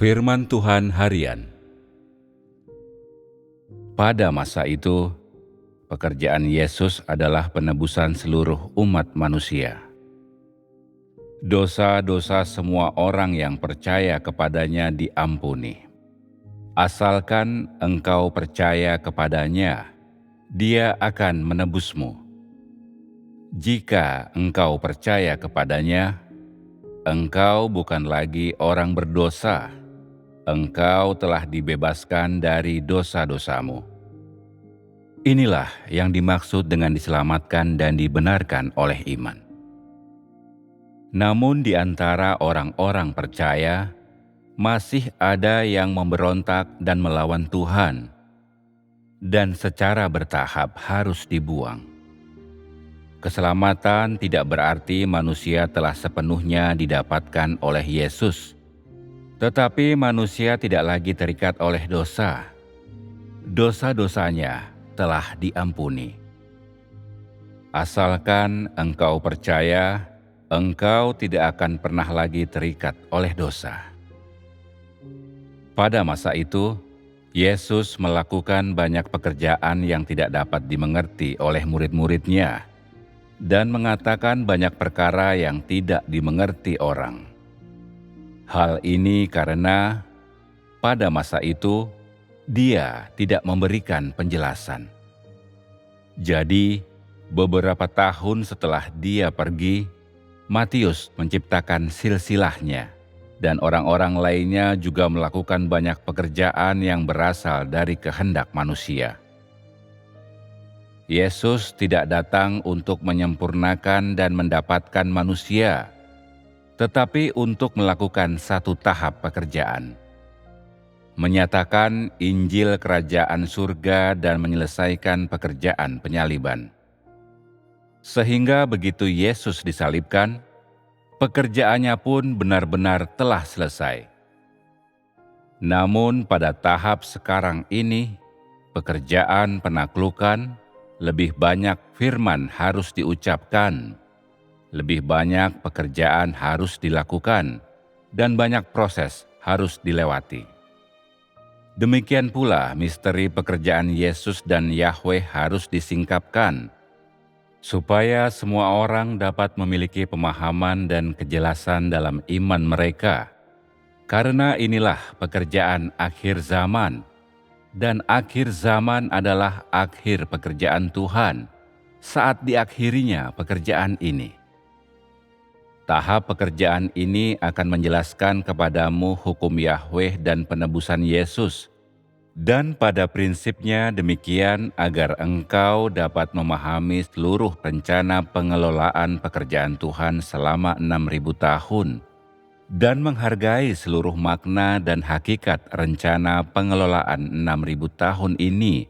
Firman Tuhan Harian. Pada masa itu, pekerjaan Yesus adalah penebusan seluruh umat manusia. Dosa-dosa semua orang yang percaya kepadanya diampuni. Asalkan engkau percaya kepadanya, Dia akan menebusmu. Jika engkau percaya kepadanya, engkau bukan lagi orang berdosa. Engkau telah dibebaskan dari dosa-dosamu. Inilah yang dimaksud dengan diselamatkan dan dibenarkan oleh iman. Namun di antara orang-orang percaya, masih ada yang memberontak dan melawan Tuhan, dan secara bertahap harus dibuang. Keselamatan tidak berarti manusia telah sepenuhnya didapatkan oleh Yesus, tetapi manusia tidak lagi terikat oleh dosa. Dosa-dosanya telah diampuni. Asalkan engkau percaya, engkau tidak akan pernah lagi terikat oleh dosa. Pada masa itu, Yesus melakukan banyak pekerjaan yang tidak dapat dimengerti oleh murid-muridnya dan mengatakan banyak perkara yang tidak dimengerti orang. Hal ini karena pada masa itu Dia tidak memberikan penjelasan. Jadi, beberapa tahun setelah Dia pergi, Matius menciptakan silsilahnya, dan orang-orang lainnya juga melakukan banyak pekerjaan yang berasal dari kehendak manusia. Yesus tidak datang untuk menyempurnakan dan mendapatkan manusia, tetapi untuk melakukan satu tahap pekerjaan. Menyatakan Injil Kerajaan Surga dan menyelesaikan pekerjaan penyaliban. Sehingga begitu Yesus disalibkan, pekerjaannya pun benar-benar telah selesai. Namun pada tahap sekarang ini, pekerjaan penaklukan, lebih banyak firman harus diucapkan, lebih banyak pekerjaan harus dilakukan, dan banyak proses harus dilewati. Demikian pula misteri pekerjaan Yesus dan Yahweh harus disingkapkan, supaya semua orang dapat memiliki pemahaman dan kejelasan dalam iman mereka. Karena inilah pekerjaan akhir zaman, dan akhir zaman adalah akhir pekerjaan Tuhan, saat diakhirinya pekerjaan ini. Tahap pekerjaan ini akan menjelaskan kepadamu hukum Yahweh dan penebusan Yesus, dan pada prinsipnya demikian agar engkau dapat memahami seluruh rencana pengelolaan pekerjaan Tuhan selama 6.000 tahun, dan menghargai seluruh makna dan hakikat rencana pengelolaan 6.000 tahun ini,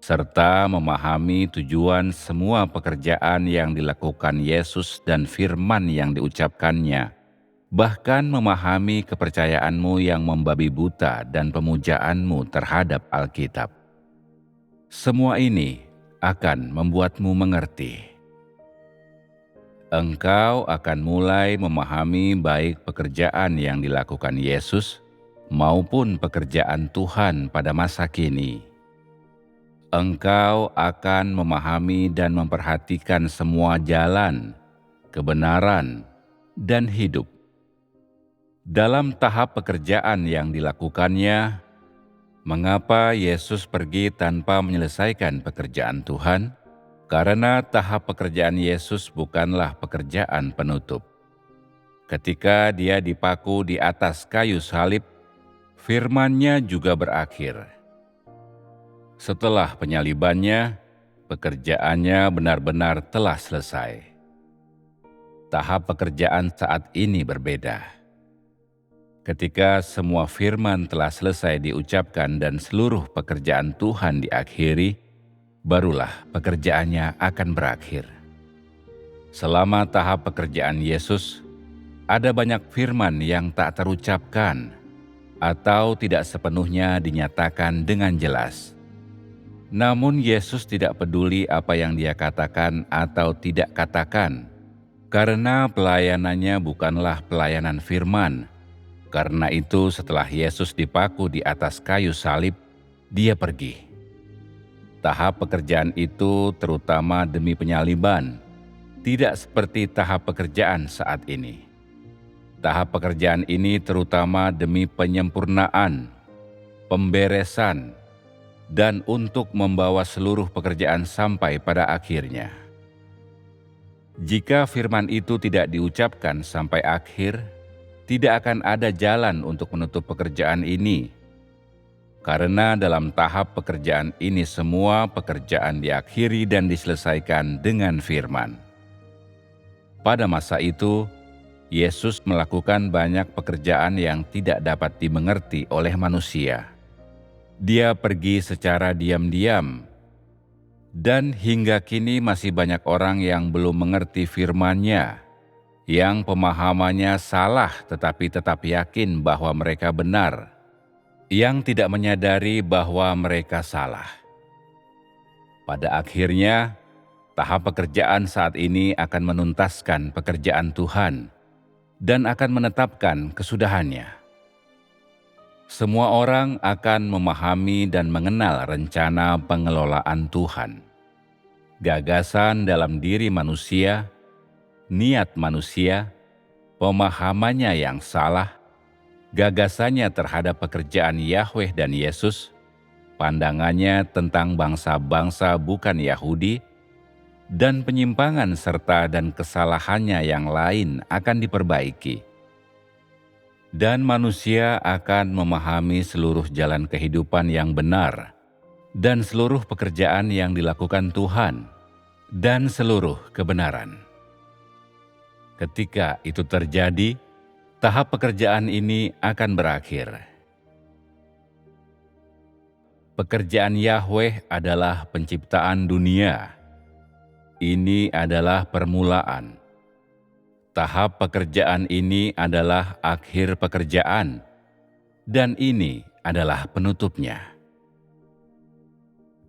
serta memahami tujuan semua pekerjaan yang dilakukan Yesus dan firman yang diucapkannya, bahkan memahami kepercayaanmu yang membabi buta dan pemujaanmu terhadap Alkitab. Semua ini akan membuatmu mengerti. Engkau akan mulai memahami baik pekerjaan yang dilakukan Yesus maupun pekerjaan Tuhan pada masa kini. Engkau akan memahami dan memperhatikan semua jalan, kebenaran, dan hidup. Dalam tahap pekerjaan yang dilakukannya, mengapa Yesus pergi tanpa menyelesaikan pekerjaan Tuhan? Karena tahap pekerjaan Yesus bukanlah pekerjaan penutup. Ketika Dia dipaku di atas kayu salib, firman-Nya juga berakhir. Setelah penyalibannya, pekerjaannya benar-benar telah selesai. Tahap pekerjaan saat ini berbeda. Ketika semua firman telah selesai diucapkan dan seluruh pekerjaan Tuhan diakhiri, barulah pekerjaannya akan berakhir. Selama tahap pekerjaan Yesus, ada banyak firman yang tak terucapkan atau tidak sepenuhnya dinyatakan dengan jelas. Namun Yesus tidak peduli apa yang Dia katakan atau tidak katakan, karena pelayanannya bukanlah pelayanan firman, Karena itu setelah Yesus dipaku di atas kayu salib, dia pergi. Tahap pekerjaan itu terutama demi penyaliban, tidak seperti tahap pekerjaan saat ini. Tahap pekerjaan ini terutama demi penyempurnaan, pemberesan, dan untuk membawa seluruh pekerjaan sampai pada akhirnya. Jika firman itu tidak diucapkan sampai akhir, tidak akan ada jalan untuk menutup pekerjaan ini. Karena dalam tahap pekerjaan ini semua pekerjaan diakhiri dan diselesaikan dengan firman. Pada masa itu, Yesus melakukan banyak pekerjaan yang tidak dapat dimengerti oleh manusia. Dia pergi secara diam-diam, dan hingga kini masih banyak orang yang belum mengerti firman-Nya, yang pemahamannya salah tetapi tetap yakin bahwa mereka benar, yang tidak menyadari bahwa mereka salah. Pada akhirnya, tahap pekerjaan saat ini akan menuntaskan pekerjaan Tuhan dan akan menetapkan kesudahannya. Semua orang akan memahami dan mengenal rencana pengelolaan Tuhan. Gagasan dalam diri manusia, niat manusia, pemahamannya yang salah, gagasannya terhadap pekerjaan Yahweh dan Yesus, pandangannya tentang bangsa-bangsa bukan Yahudi, dan penyimpangan serta dan kesalahannya yang lain akan diperbaiki. Dan manusia akan memahami seluruh jalan kehidupan yang benar, dan seluruh pekerjaan yang dilakukan Tuhan, dan seluruh kebenaran. Ketika itu terjadi, tahap pekerjaan ini akan berakhir. Pekerjaan Yahweh adalah penciptaan dunia. Ini adalah permulaan. Tahap pekerjaan ini adalah akhir pekerjaan, dan ini adalah penutupnya.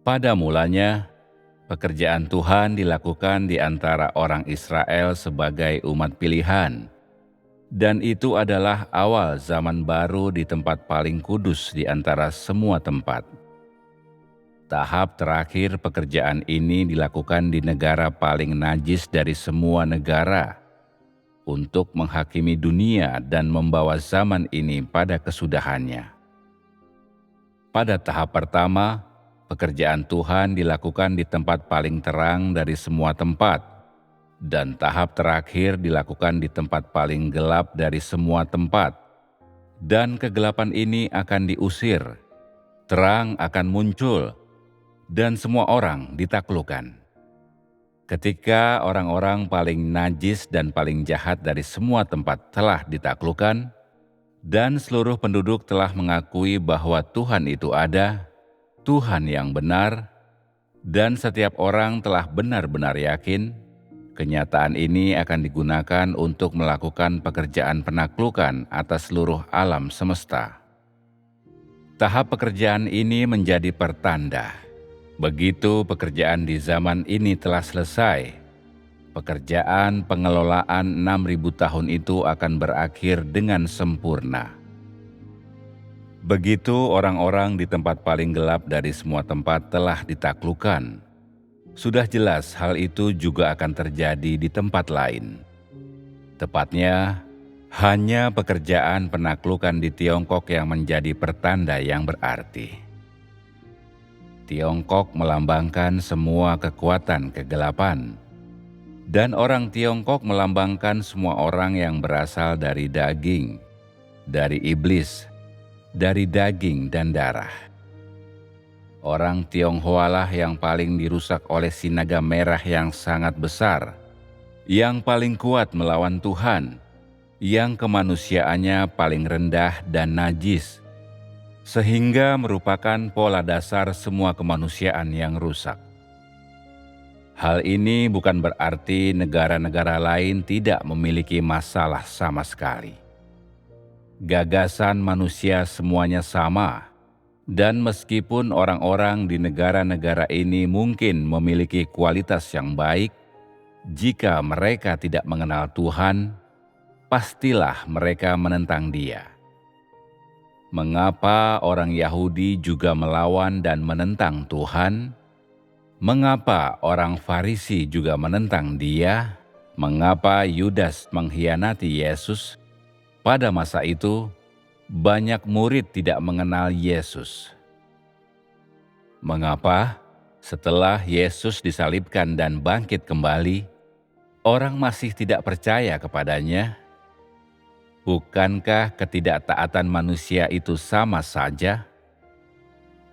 Pada mulanya, pekerjaan Tuhan dilakukan di antara orang Israel sebagai umat pilihan, dan itu adalah awal zaman baru di tempat paling kudus di antara semua tempat. Tahap terakhir pekerjaan ini dilakukan di negara paling najis dari semua negara, untuk menghakimi dunia dan membawa zaman ini pada kesudahannya. Pada tahap pertama, pekerjaan Tuhan dilakukan di tempat paling terang dari semua tempat, dan tahap terakhir dilakukan di tempat paling gelap dari semua tempat. Dan kegelapan ini akan diusir, terang akan muncul, dan semua orang ditaklukkan. Ketika orang-orang paling najis dan paling jahat dari semua tempat telah ditaklukkan, dan seluruh penduduk telah mengakui bahwa Tuhan itu ada, Tuhan yang benar, dan setiap orang telah benar-benar yakin, kenyataan ini akan digunakan untuk melakukan pekerjaan penaklukan atas seluruh alam semesta. Tahap pekerjaan ini menjadi pertanda. Begitu pekerjaan di zaman ini telah selesai, pekerjaan pengelolaan 6.000 tahun itu akan berakhir dengan sempurna. Begitu orang-orang di tempat paling gelap dari semua tempat telah ditaklukkan, sudah jelas hal itu juga akan terjadi di tempat lain. Tepatnya, hanya pekerjaan penaklukan di Tiongkok yang menjadi pertanda yang berarti. Tiongkok melambangkan semua kekuatan kegelapan, dan orang Tiongkok melambangkan semua orang yang berasal dari daging, dari iblis, dari daging dan darah. Orang Tionghoa lah yang paling dirusak oleh si naga merah yang sangat besar, yang paling kuat melawan Tuhan, yang kemanusiaannya paling rendah dan najis, sehingga merupakan pola dasar semua kemanusiaan yang rusak. Hal ini bukan berarti negara-negara lain tidak memiliki masalah sama sekali. Gagasan manusia semuanya sama, dan meskipun orang-orang di negara-negara ini mungkin memiliki kualitas yang baik, jika mereka tidak mengenal Tuhan, pastilah mereka menentang Dia. Mengapa orang Yahudi juga melawan dan menentang Tuhan? Mengapa orang Farisi juga menentang Dia? Mengapa Yudas mengkhianati Yesus? Pada masa itu, banyak murid tidak mengenal Yesus. Mengapa setelah Yesus disalibkan dan bangkit kembali, orang masih tidak percaya kepadanya? Bukankah ketidaktaatan manusia itu sama saja?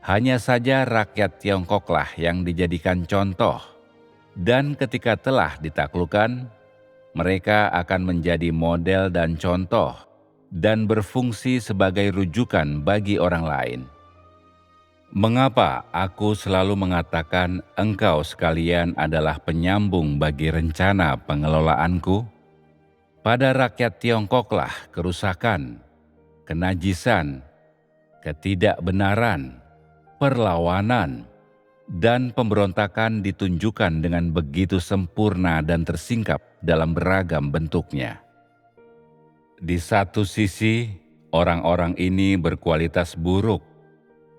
Hanya saja rakyat Tiongkoklah yang dijadikan contoh, dan ketika telah ditaklukkan, mereka akan menjadi model dan contoh, dan berfungsi sebagai rujukan bagi orang lain. Mengapa aku selalu mengatakan engkau sekalian adalah penyambung bagi rencana pengelolaanku? Pada rakyat Tiongkoklah kerusakan, kenajisan, ketidakbenaran, perlawanan, dan pemberontakan ditunjukkan dengan begitu sempurna dan tersingkap dalam beragam bentuknya. Di satu sisi, orang-orang ini berkualitas buruk,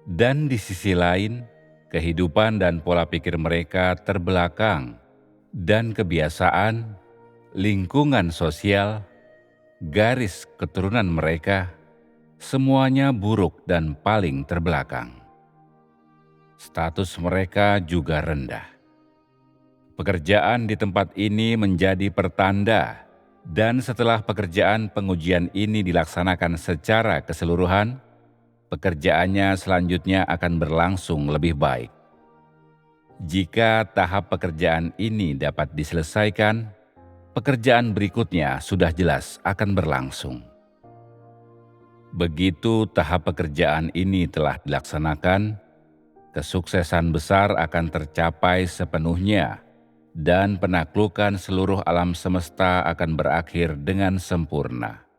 dan di sisi lain, kehidupan dan pola pikir mereka terbelakang, dan kebiasaan, lingkungan sosial, garis keturunan mereka, semuanya buruk dan paling terbelakang. Status mereka juga rendah. Pekerjaan di tempat ini menjadi pertanda, dan setelah pekerjaan pengujian ini dilaksanakan secara keseluruhan, pekerjaannya selanjutnya akan berlangsung lebih baik. Jika tahap pekerjaan ini dapat diselesaikan, pekerjaan berikutnya sudah jelas akan berlangsung. Begitu tahap pekerjaan ini telah dilaksanakan, kesuksesan besar akan tercapai sepenuhnya, dan penaklukan seluruh alam semesta akan berakhir dengan sempurna.